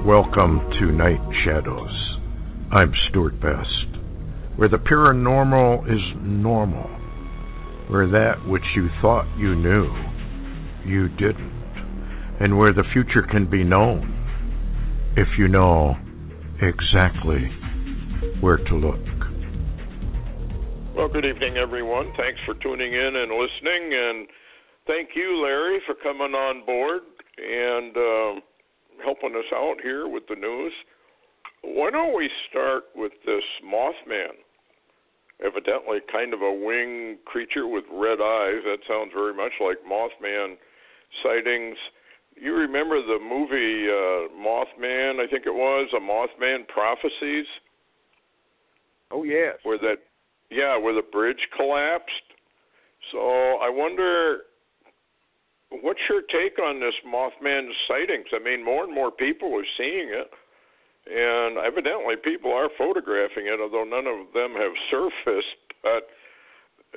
Welcome to Night Shadows. I'm Stuart Best, where the paranormal is normal, where that which you thought you knew, you didn't, and where the future can be known if you know exactly where to look. Well, good evening, everyone. Thanks for tuning in and listening, and thank you, Larry, for coming on board and helping us out here with the news. Why don't we start with this Mothman? Evidently kind of a winged creature with red eyes. That sounds very much like Mothman sightings. You remember the movie Mothman, I think it was, A Mothman Prophecies? Oh, yes. Where the bridge collapsed. So I wonder, what's your take on this Mothman sightings? I mean, more and more people are seeing it, and evidently people are photographing it, although none of them have surfaced, but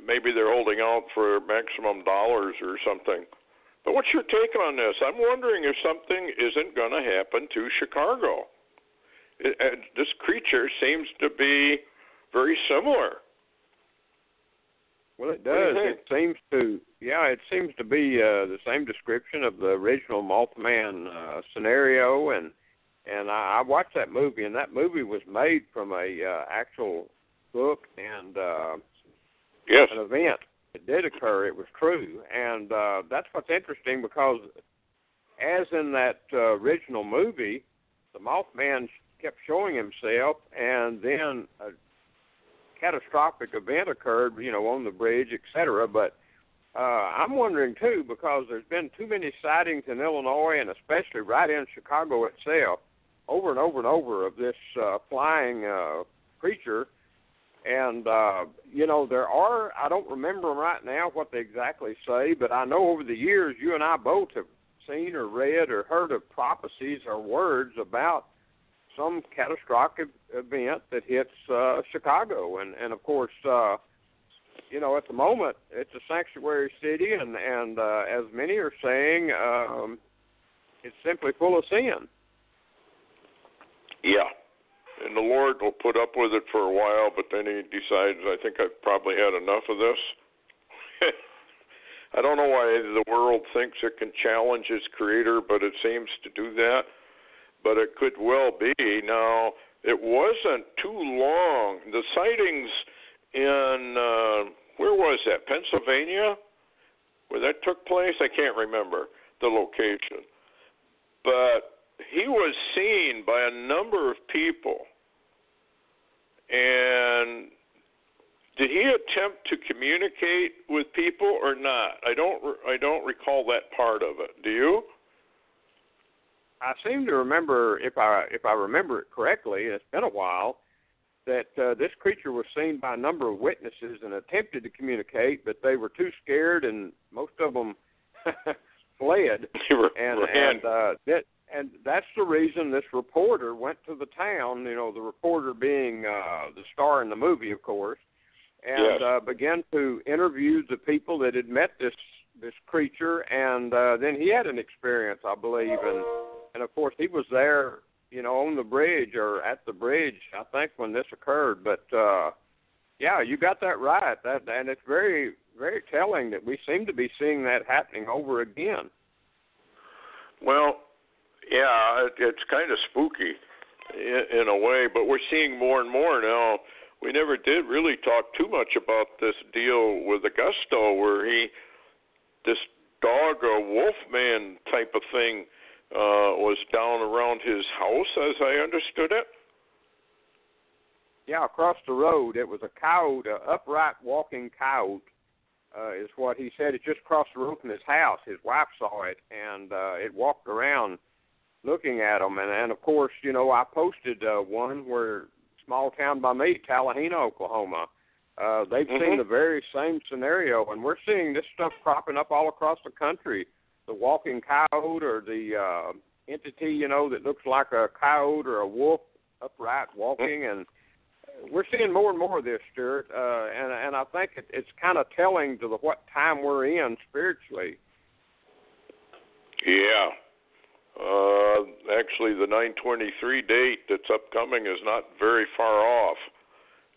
maybe they're holding out for maximum dollars or something. But what's your take on this? I'm wondering if something isn't going to happen to Chicago. This creature seems to be very similar. Well, it does. It seems to be the same description of the original Mothman scenario, and I watched that movie, and that movie was made from a actual book and yes, an event. It did occur. It was true, and that's what's interesting because, as in that original movie, the Mothman kept showing himself, and then a catastrophic event occurred, on the bridge, etc. But I'm wondering, too, because there's been too many sightings in Illinois, and especially right in Chicago itself, over and over and over, of this flying creature. And, there are, I don't remember right now what they exactly say, but I know over the years you and I both have seen or read or heard of prophecies or words about some catastrophic event that hits Chicago. And of course, at the moment, it's a sanctuary city, and as many are saying, it's simply full of sin. Yeah. And the Lord will put up with it for a while, but then he decides, I think I've probably had enough of this. I don't know why the world thinks it can challenge its creator, but it seems to do that. But it could well be. Now, it wasn't too long. The sightings in, where was that, Pennsylvania, where that took place? I can't remember the location. But he was seen by a number of people. And did he attempt to communicate with people or not? I don't recall that part of it. Do you? I seem to remember, if I remember it correctly, it's been a while, that this creature was seen by a number of witnesses and attempted to communicate, but they were too scared, and most of them fled. And that's the reason this reporter went to the town, the reporter being the star in the movie, of course, and began to interview the people that had met this creature, and then he had an experience, I believe, and of course he was there, on the bridge or at the bridge, I think, when this occurred. But you got that right. And it's very, very telling that we seem to be seeing that happening over again. Well, yeah, it's kind of spooky in a way, but we're seeing more and more now. We never did really talk too much about this deal with Augusto, where this dog or wolfman type of thing was down around his house, as I understood it. Yeah, across the road. It was a coyote, an upright walking coyote, is what he said. It just crossed the road from his house. His wife saw it, and it walked around looking at him. And of course, I posted one where, small town by me, Tallahena, Oklahoma. They've seen the very same scenario, and we're seeing this stuff cropping up all across the country. The walking coyote, or the entity, that looks like a coyote or a wolf upright walking, and we're seeing more and more of this, Stuart, and I think it's kind of telling to what time we're in spiritually. Yeah. Actually, the 9/23 date that's upcoming is not very far off,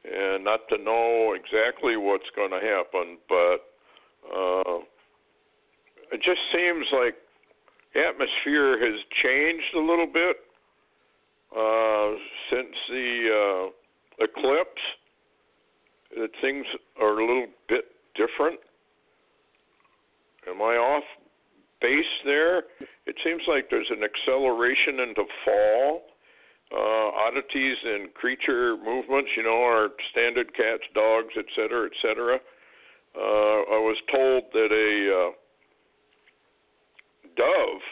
and not to know exactly what's going to happen, but it just seems like atmosphere has changed a little bit since the eclipse. That things are a little bit different. Am I off base there? It seems like there's an acceleration into fall. Oddities and creature movements, our standard cats, dogs, et cetera, et cetera. I was told that a dove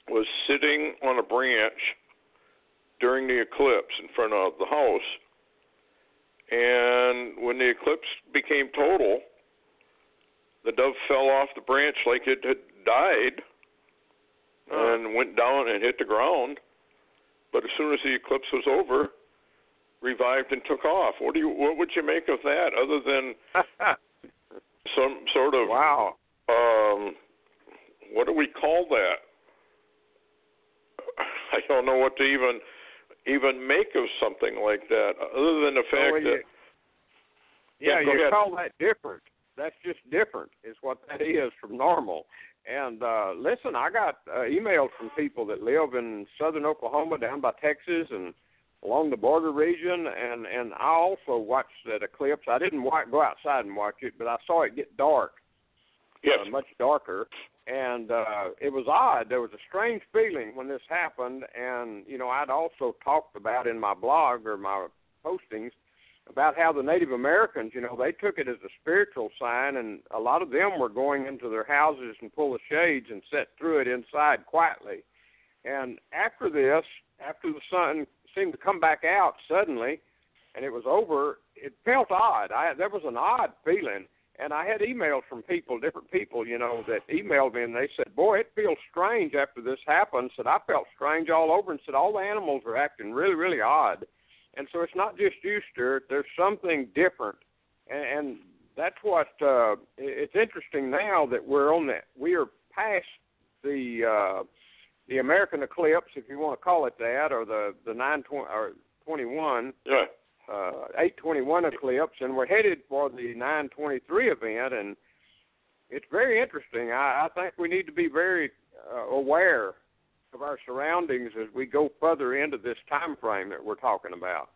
was sitting on a branch during the eclipse in front of the house, and when the eclipse became total, the dove fell off the branch like it had died and went down and hit the ground. But as soon as the eclipse was over, revived and took off. What would you make of that, other than some sort of wow? What do we call that? I don't know what to even make of something like that, other than the fact that you call that different. That's just different, is what that is from normal. And listen, I got emails from people that live in southern Oklahoma, down by Texas, and along the border region. And I also watched that eclipse. I didn't go outside and watch it, but I saw it get dark, much darker. And it was odd. There was a strange feeling when this happened. And, I'd also talked about in my blog or my postings about how the Native Americans, they took it as a spiritual sign, and a lot of them were going into their houses and pull the shades and sit through it inside quietly. And after this, after the sun seemed to come back out suddenly and it was over, it felt odd. There was an odd feeling, and I had emails from different people, that emailed me, and they said, boy, it feels strange after this happened. Said, I felt strange all over, and said, all the animals are acting really, really odd. And so it's not just you, Stuart. There's something different, and that's what it's interesting now that we are past the American eclipse, if you want to call it that, or the 9/21, 8/21 eclipse, and we're headed for the 9/23 event, and it's very interesting. I think we need to be very aware of our surroundings as we go further into this time frame that we're talking about.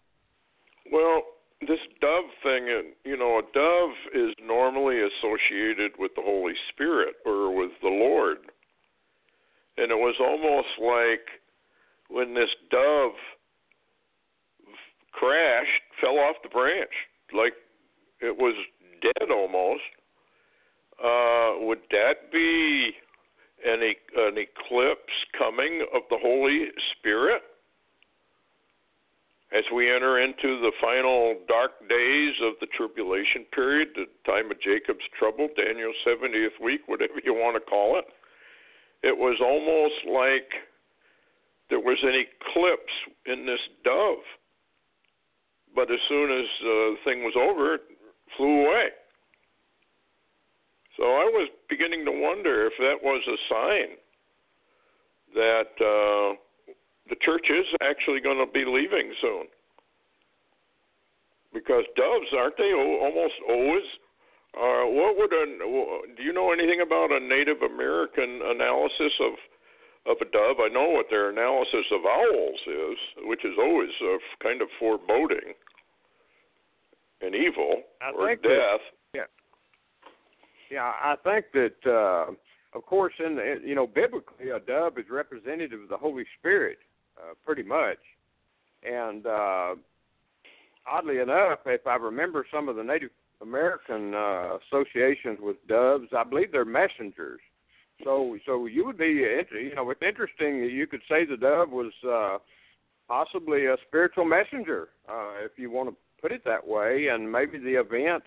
Well, this dove thing, a dove is normally associated with the Holy Spirit or with the Lord. And it was almost like when this dove crashed, fell off the branch, like it was dead almost. Would that be an eclipse coming of the Holy Spirit as we enter into the final dark days of the tribulation period, the time of Jacob's trouble, Daniel's 70th week, whatever you want to call it? It was almost like there was an eclipse in this dove, but as soon as the thing was over, it flew away. So I was beginning to wonder if that was a sign that the church is actually going to be leaving soon. Because doves, aren't they almost always? Do you know anything about a Native American analysis of a dove? I know what their analysis of owls is, which is always kind of foreboding and evil or death. Yeah, I think that, of course, biblically, a dove is representative of the Holy Spirit, pretty much. And oddly enough, if I remember some of the Native American associations with doves, I believe they're messengers. So you would be, it's interesting that you could say the dove was possibly a spiritual messenger, if you want to put it that way, and maybe the event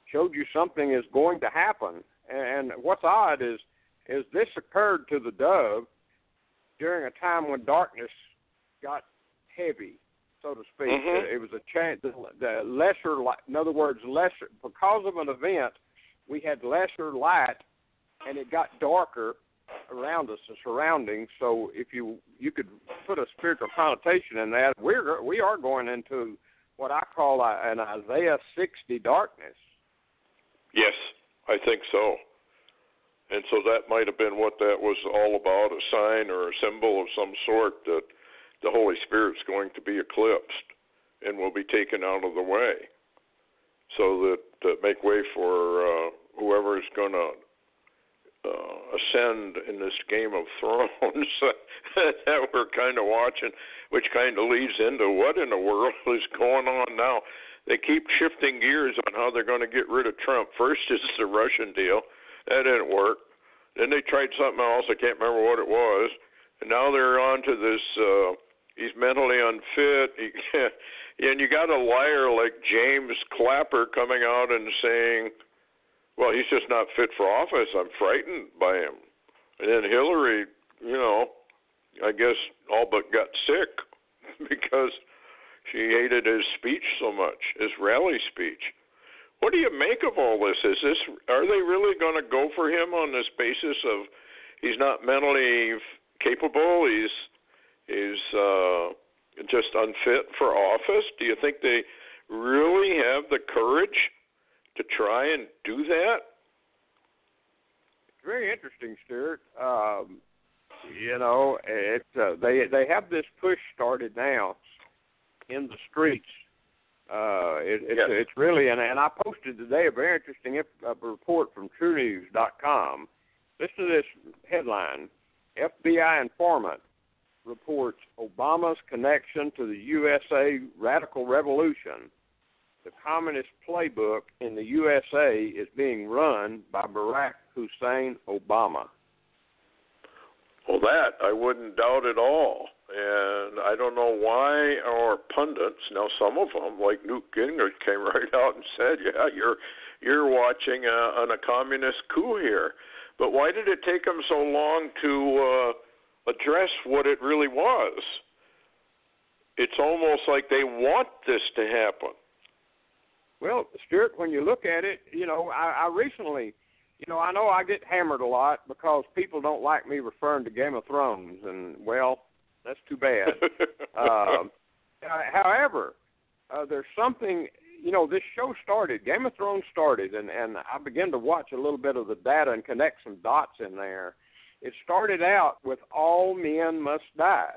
showed you something is going to happen. And what's odd is this occurred to the dove during a time when darkness got heavy, so to speak. Mm-hmm. It was a chance, the lesser light, in other words, lesser, because of an event, we had lesser light, and it got darker, around us, the surroundings. So if you could put a spiritual connotation in that, we are going into what I call an Isaiah 60 darkness. Yes, I think so. And so that might have been what that was all about, a sign or a symbol of some sort that the Holy Spirit's going to be eclipsed and will be taken out of the way, so that make way for whoever is going to ascend in this Game of Thrones that we're kind of watching, which kind of leads into what in the world is going on now. They keep shifting gears on how they're going to get rid of Trump. First is the Russian deal. That didn't work. Then they tried something else. I can't remember what it was. And now they're on to this, he's mentally unfit. And you got a liar like James Clapper coming out and saying, well, he's just not fit for office. I'm frightened by him. And then Hillary, I guess all but got sick because she hated his speech so much, his rally speech. What do you make of all this? Are they really going to go for him on this basis of he's not mentally capable, he's just unfit for office? Do you think they really have the courage to try and do that? It's very interesting, Stuart. They have this push started now in the streets. It's really, and I posted today a very interesting report from TrueNews.com. Listen to this headline: FBI informant reports Obama's connection to the USA radical revolution. The communist playbook in the USA is being run by Barack Hussein Obama. Well, that I wouldn't doubt at all. And I don't know why our pundits, now some of them, like Newt Gingrich, came right out and said, yeah, you're watching a communist coup here. But why did it take them so long to address what it really was? It's almost like they want this to happen. Well, Stuart, when you look at it, I recently, I know I get hammered a lot because people don't like me referring to Game of Thrones, and, well, that's too bad. However, there's something, this show started, Game of Thrones started, and I began to watch a little bit of the data and connect some dots in there. It started out with All Men Must Die,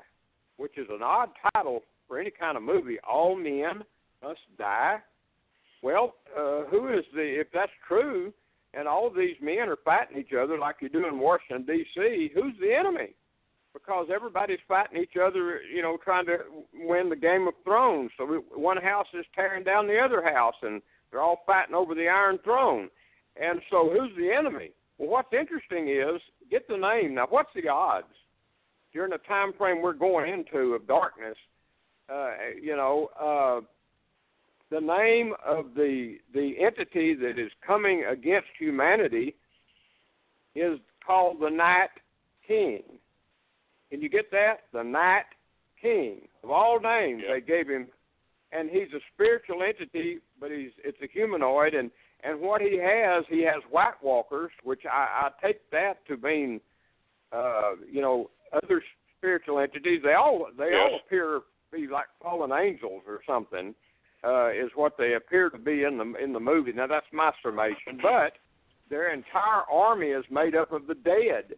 which is an odd title for any kind of movie, All Men Must Die. Well, if that's true, and all these men are fighting each other like you do in Washington, D.C., who's the enemy? Because everybody's fighting each other, trying to win the Game of Thrones. So one house is tearing down the other house, and they're all fighting over the Iron Throne. And so who's the enemy? Well, what's interesting is, get the name. Now, what's the odds? During the time frame we're going into of darkness, the name of the entity that is coming against humanity is called the Night King. Can you get that? The Night King. Of all names, They gave him, and he's a spiritual entity, but it's a humanoid, and what he has White Walkers, which I take that to mean, other spiritual entities. They all appear to be like fallen angels or something. Is what they appear to be in the movie. Now that's my summation, but their entire army is made up of the dead.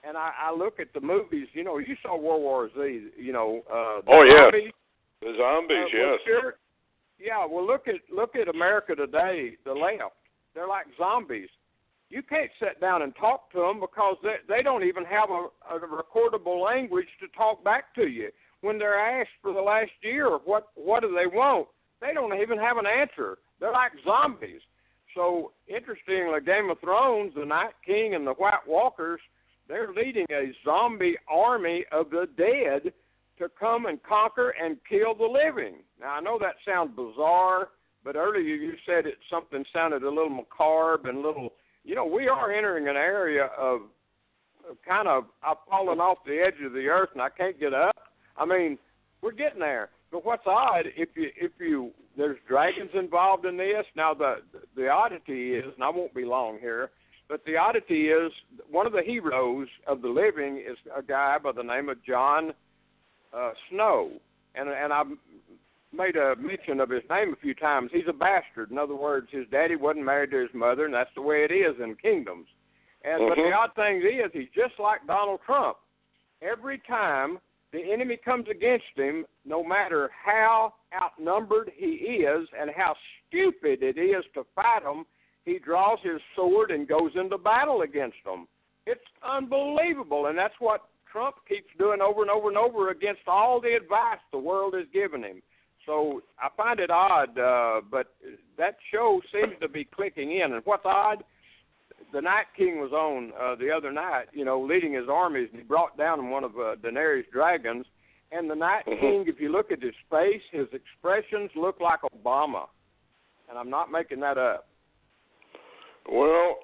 And I look at the movies. You saw World War Z. Zombies. The zombies. Yes. Sure. Yeah. Well, look at America today. The left. They're like zombies. You can't sit down and talk to them because they don't even have a recordable language to talk back to you. When they're asked for the last year, what do they want? They don't even have an answer. They're like zombies. So, interestingly, Game of Thrones, the Night King and the White Walkers, they're leading a zombie army of the dead to come and conquer and kill the living. Now, I know that sounds bizarre, but earlier you said something sounded a little macabre and a little, we are entering an area of kind of, I've fallen off the edge of the earth and I can't get up. I mean, we're getting there. But what's odd, if there's dragons involved in this. Now the oddity is, and I won't be long here, But the oddity is, one of the heroes of the living is a guy by the name of John Snow. And I've made a mention of his name a few times. He's a bastard. In other words, his daddy wasn't married to his mother, and that's the way it is in kingdoms. And But the odd thing is, he's just like Donald Trump. Every time the enemy comes against him, no matter how outnumbered he is and how stupid it is to fight him, he draws his sword and goes into battle against them. It's unbelievable, and that's what Trump keeps doing over and over and over against all the advice the world has given him. So I find it odd, but that show seems to be clicking in. And what's odd, the Night King was on the other night, leading his armies, and he brought down one of Daenerys' dragons. And the Night King, if you look at his face, his expressions look like Obama. And I'm not making that up. Well,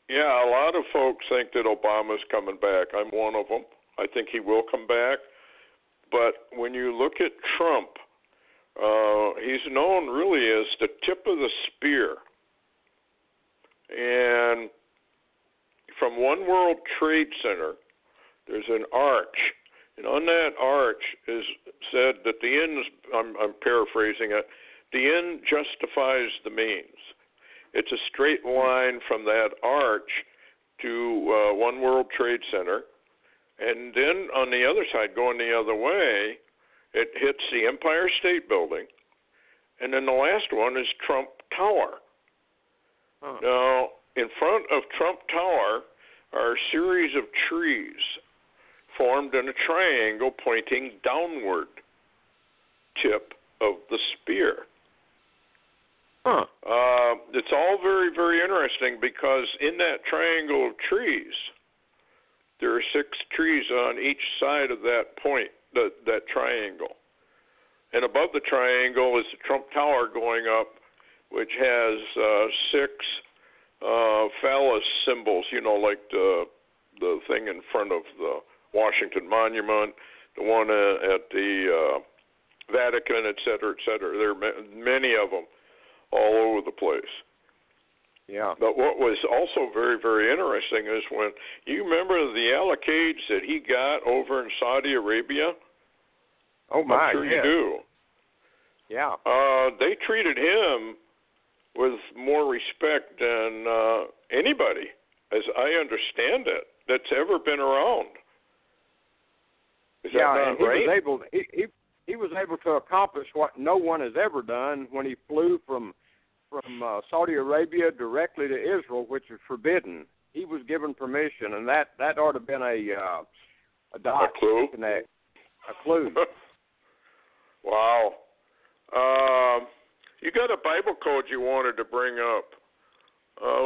yeah, a lot of folks think that Obama's coming back. I'm one of them. I think he will come back. But when you look at Trump, he's known really as the tip of the spear. And from One World Trade Center, there's an arch. And on that arch is said that the end, I'm paraphrasing it, the end justifies the means. It's a straight line from that arch to One World Trade Center. And then on the other side, going the other way, it hits the Empire State Building. And then the last one is Trump Tower. Now, in front of Trump Tower are a series of trees formed in a triangle pointing downward, tip of the spear. It's all very, very interesting because in that triangle of trees, there are 6 trees on each side of that point, that triangle. And above the triangle is the Trump Tower going up, which has 6 phallus symbols, like the thing in front of the Washington Monument, the one at the Vatican, et cetera, et cetera. There are many of them all over the place. Yeah. But what was also very, very interesting is when you remember the allocates that he got over in Saudi Arabia. Oh my! I'm sure you do. Yeah. They treated him with more respect than anybody, as I understand it, that's ever been around. Is that not right? He was able to accomplish what no one has ever done when he flew from Saudi Arabia directly to Israel, which is forbidden. He was given permission, and that ought to have been a clue. A clue. Wow. You got a Bible code you wanted to bring up.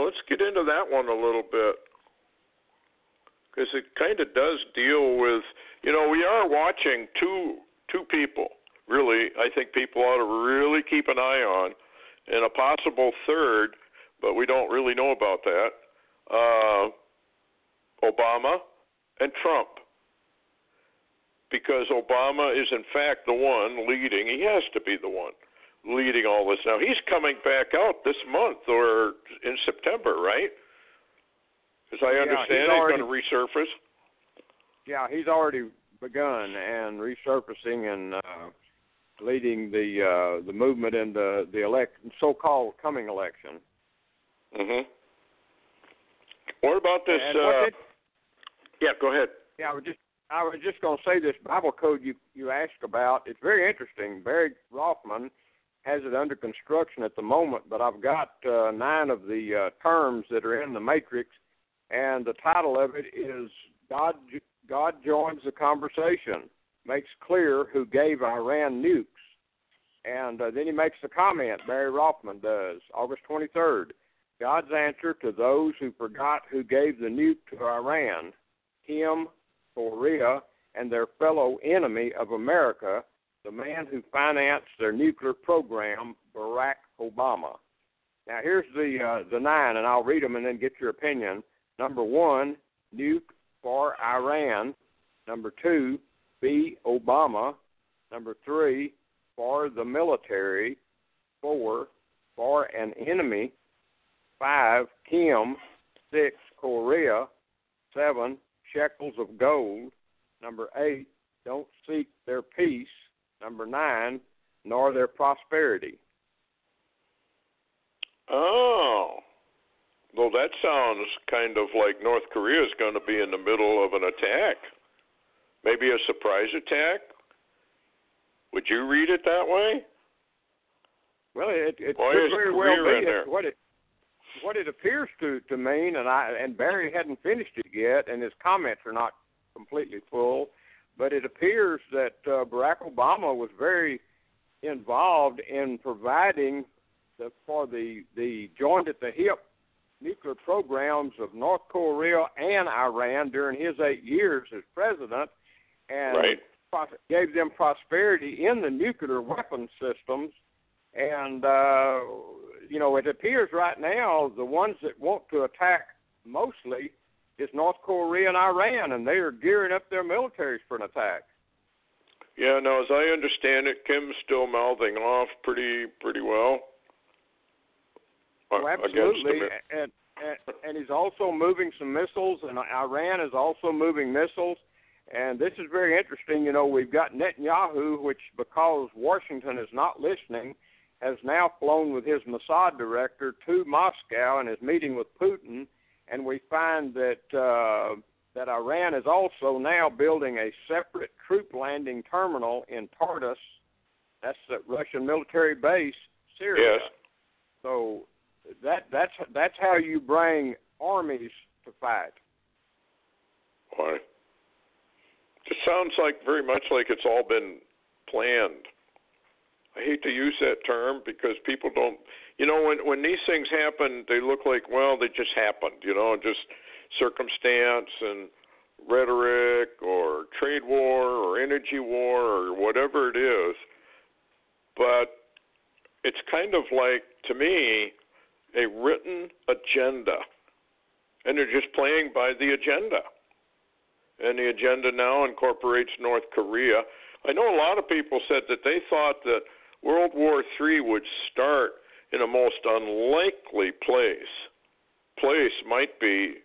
Let's get into that one a little bit, because it kind of does deal with, we are watching two people, really, I think people ought to really keep an eye on, and a possible third, but we don't really know about that, Obama and Trump. Because Obama is, in fact, the one leading. He has to be the one leading all this. Now, he's coming back out this month or in September, right? As I understand, he's going to resurface. Yeah, he's already begun and resurfacing and leading the movement in the so-called coming election. Mm-hmm. What about this? Yeah, go ahead. Yeah, I was just going to say this Bible code you asked about. It's very interesting. Barry Rothman has it under construction at the moment, but I've got 9 of the terms that are in the matrix, and the title of it is God joins the conversation, makes clear who gave Iran nukes. And then he makes a comment, Barry Rothman does, August 23rd. God's answer to those who forgot who gave the nuke to Iran, him, Korea, and their fellow enemy of America, the man who financed their nuclear program, Barack Obama. Now, here's the 9, and I'll read them and then get your opinion. Number 1, nuke for Iran. Number 2, be Obama. Number 3, for the military. 4, for an enemy. 5, Kim. 6, Korea. 7, shekels of gold. Number 8, don't seek their peace. Number 9, nor their prosperity. Oh. Well, that sounds kind of like North Korea is going to be in the middle of an attack. Maybe a surprise attack? Would you read it that way? Well, it could very well be. What it appears to mean, and Barry hadn't finished it yet, and his comments are not completely full, but it appears that Barack Obama was very involved in providing for the joined at the hip nuclear programs of North Korea and Iran during his 8 years as president, and gave them prosperity in the nuclear weapon systems. And, it appears right now the ones that want to attack mostly is North Korea and Iran, and they are gearing up their militaries for an attack. Yeah, no, as I understand it, Kim's still mouthing off pretty well. Oh, absolutely, and he's also moving some missiles, and Iran is also moving missiles. And this is very interesting. We've got Netanyahu, which, because Washington is not listening, has now flown with his Mossad director to Moscow and is meeting with Putin. And we find that Iran is also now building a separate troop landing terminal in Tartus. That's the Russian military base, Syria. Yes. So that's how you bring armies to fight. Why? It sounds very much like it's all been planned. I hate to use that term because people don't, when these things happen, they look like, well, they just happened, just circumstance and rhetoric or trade war or energy war or whatever it is. But it's kind of like, to me, a written agenda. And they're just playing by the agenda. And the agenda now incorporates North Korea. I know a lot of people said that they thought that World War III would start in a most unlikely place. Place might be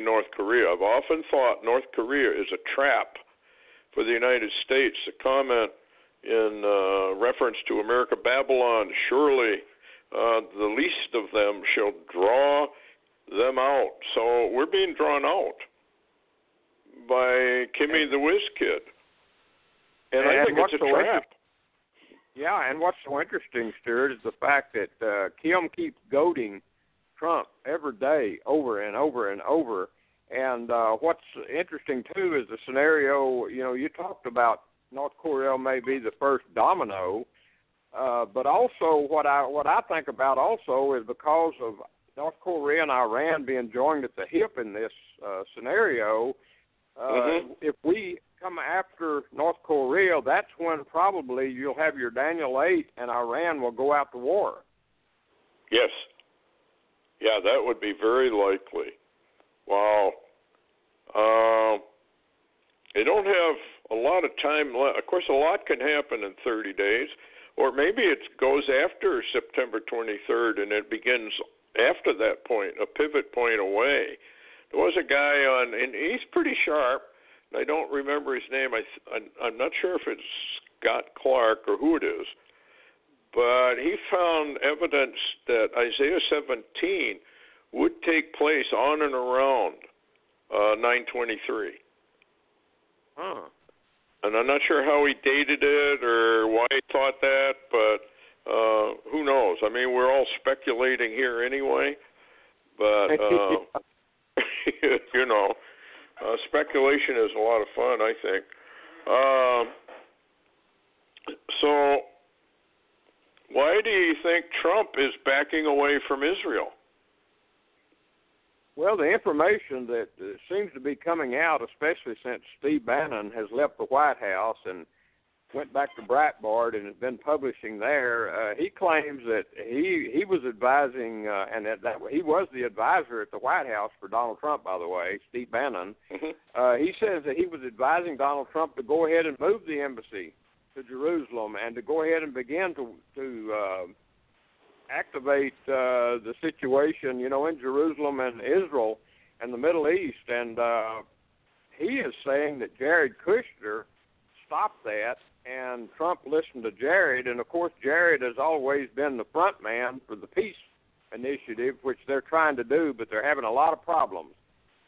North Korea. I've often thought North Korea is a trap for the United States. The comment in reference to America Babylon, surely the least of them shall draw them out. So we're being drawn out by Kimmy the Whiz Kid. And I think it's a trap. Yeah, and what's so interesting, Stuart, is the fact that Kim keeps goading Trump every day over and over and over. And what's interesting, too, is the scenario, you talked about North Korea may be the first domino, but also what I think about also is because of North Korea and Iran being joined at the hip in this scenario, if we come after North Korea, that's when probably you'll have your Daniel 8 and Iran will go out to war. Yes. Yeah, that would be very likely. Wow. They don't have a lot of time left. Of course, a lot can happen in 30 days, or maybe it goes after September 23rd and it begins after that point, a pivot point away. There was a guy and he's pretty sharp. I don't remember his name. I'm not sure if it's Scott Clark or who it is, but he found evidence that Isaiah 17 would take place on and around 923. Huh. And I'm not sure how he dated it or why he thought that, but who knows? I mean, we're all speculating here anyway, but, speculation is a lot of fun, I think. So why do you think Trump is backing away from Israel? Well, the information that seems to be coming out, especially since Steve Bannon has left the White House and went back to Breitbart and has been publishing there, he claims that he was advising, and that he was the advisor at the White House for Donald Trump, by the way, Steve Bannon. He says that he was advising Donald Trump to go ahead and move the embassy to Jerusalem and to go ahead and begin to activate the situation, in Jerusalem and Israel and the Middle East. And he is saying that Jared Kushner stopped that, and Trump listened to Jared. And, of course, Jared has always been the front man for the peace initiative, which they're trying to do, but they're having a lot of problems.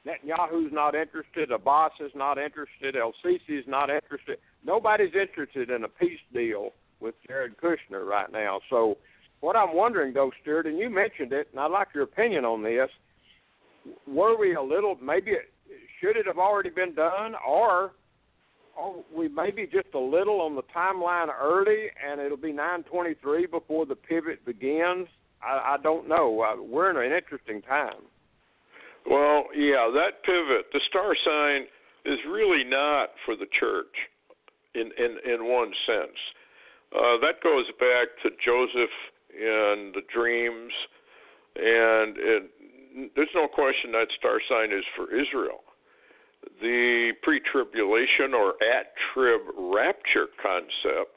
Netanyahu's not interested. Abbas is not interested. El-Sisi is not interested. Nobody's interested in a peace deal with Jared Kushner right now. So what I'm wondering, though, Stuart, and you mentioned it, and I'd like your opinion on this, were we a little, maybe should it have already been done, or we maybe just a little on the timeline early, and it'll be 9/23 before the pivot begins? I don't know. We're in an interesting time. Well, yeah, that pivot, the star sign, is really not for the church in one sense. That goes back to Joseph and the dreams, and there's no question that star sign is for Israel. The pre-tribulation or at-trib rapture concept,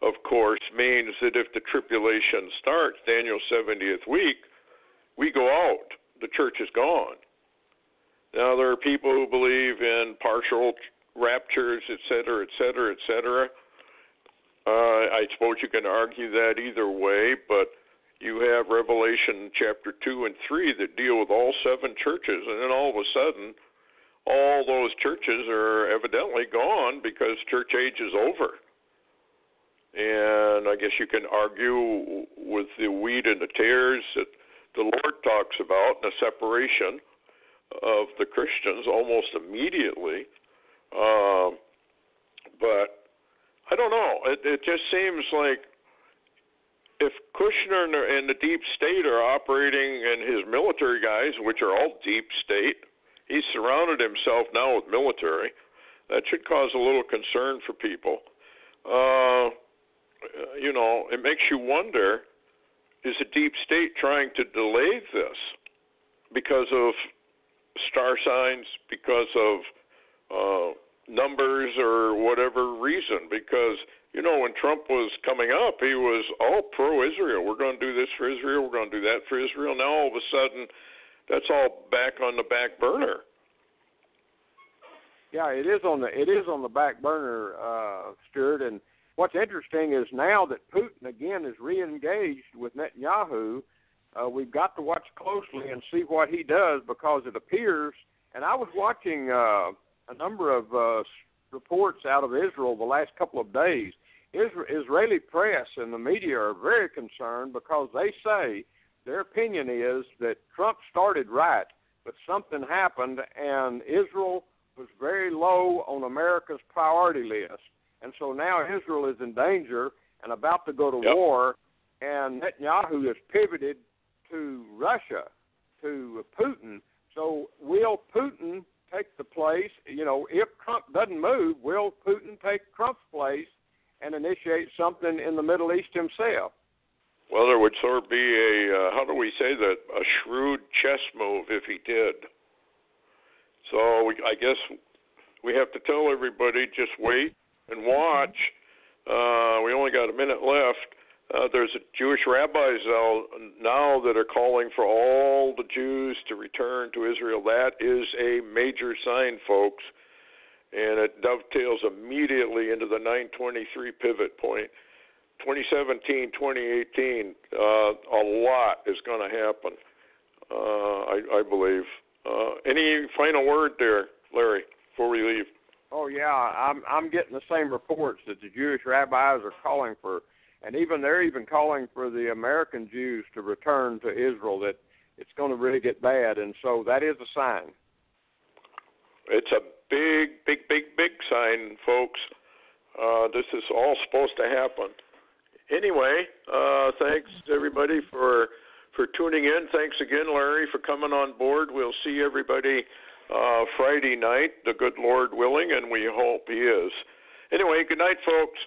of course, means that if the tribulation starts, Daniel's 70th week, we go out. The church is gone. Now, there are people who believe in partial raptures, et cetera, et cetera, et cetera. I suppose you can argue that either way, but you have Revelation chapter 2 and 3 that deal with all 7 churches, and then all of a sudden, all those churches are evidently gone because church age is over. And I guess you can argue with the wheat and the tares that the Lord talks about, the separation of the Christians almost immediately. But I don't know. It just seems like if Kushner and the deep state are operating, and his military guys, which are all deep state, he's surrounded himself now with military. That should cause a little concern for people. It makes you wonder, is the deep state trying to delay this because of star signs, because of numbers, or whatever reason? Because, when Trump was coming up, he was all pro-Israel. We're going to do this for Israel. We're going to do that for Israel. Now, all of a sudden, that's all back on the back burner. Yeah, it is on the back burner, Stuart. And what's interesting is now that Putin again is re-engaged with Netanyahu, we've got to watch closely and see what he does, because it appears. And I was watching a number of reports out of Israel the last couple of days. Israeli press and the media are very concerned because they say their opinion is that Trump started right, but something happened, and Israel was very low on America's priority list. And so now Israel is in danger and about to go to war, and Netanyahu has pivoted to Russia, to Putin. So will Putin take the place? If Trump doesn't move, will Putin take Trump's place and initiate something in the Middle East himself? Well, there would sort of be a shrewd chess move if he did. So I guess we have to tell everybody, just wait and watch. We only got a minute left. There's Jewish rabbis now that are calling for all the Jews to return to Israel. That is a major sign, folks, and it dovetails immediately into the 9/23 pivot point. 2017, 2018, a lot is going to happen, I believe. Any final word there, Larry, before we leave? Oh, yeah, I'm getting the same reports that the Jewish rabbis are calling for, and they're even calling for the American Jews to return to Israel, that it's going to really get bad, and so that is a sign. It's a big, big, big, big sign, folks. This is all supposed to happen. Anyway, thanks, everybody, for tuning in. Thanks again, Larry, for coming on board. We'll see everybody Friday night, the good Lord willing, and we hope he is. Anyway, good night, folks.